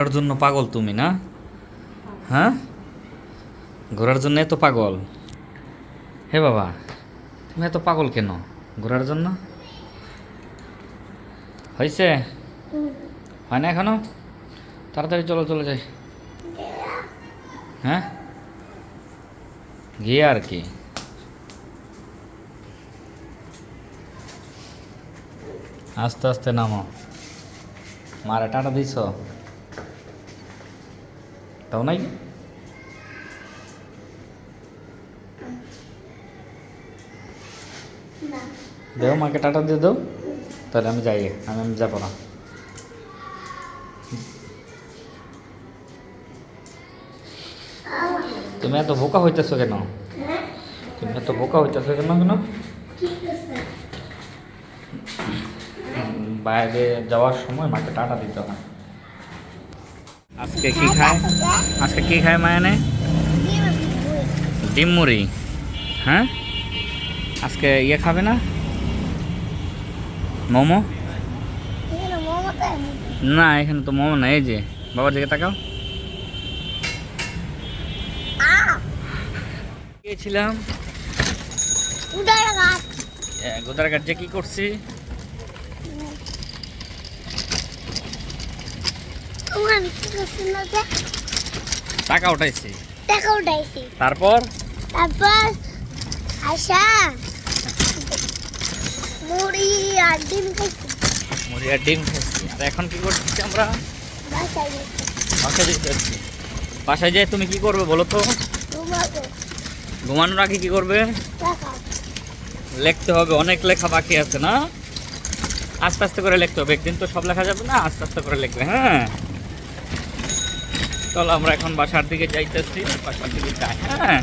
ঘোরার জন্য পাগল তুমি না? হ্যাঁ, ঘোরার জন্য এত পাগল? হে বাবা, তুমি এত পাগল কেন ঘোরার জন্য? হয়েছে? হয় না এখনো? তাড়াতাড়ি চলো, চলে যাই। হ্যাঁ, গিয়ে আর কি? আস্তে আস্তে নামো। মারে টাটা দিছ? তাও নাই? দেও, মাকে টাটা দিয়ে দাও। তাহলে আমি যাই, আমি যাবো না। তুমি এত বোকা হইতেছো কেন? তুমি এত বোকা হইতেছো কেন কেন? বাইরে যাওয়ার সময় মাকে টাটা দিতে হয়। আজকে কি খায়? আজকে কি খায় মায়ানে? ডিম মুড়ি। হ্যাঁ, আজকে ইয়ে খাবে না? মোমো? না, এখানে তো মোমো না। এই যে বাবার দিকে তাকাও। গিয়েছিলাম গোদারঘাট, যে কি করছি? টাকা উঠাইছি। তারপর আশা মুড়ি আর ডিম খাইছি। মুড়ি আর ডিম খাইছি। আর এখন কি করতেছি আমরা? বাসায় যেতে যাচ্ছি। বাসায় যেয়ে তুমি কি করবে বলো তো? ঘুমানোর আগে কি করবে? লিখতে হবে, অনেক লেখা বাকি আছে না? আস্তে আস্তে করে লিখতে হবে, একদিন তো সব লেখা যাবে না, আস্তে আস্তে করে লিখবে। হ্যাঁ, চলো আমরা এখন বাসার দিকে যাইতেছি, বাসার দিকে যাই। হ্যাঁ।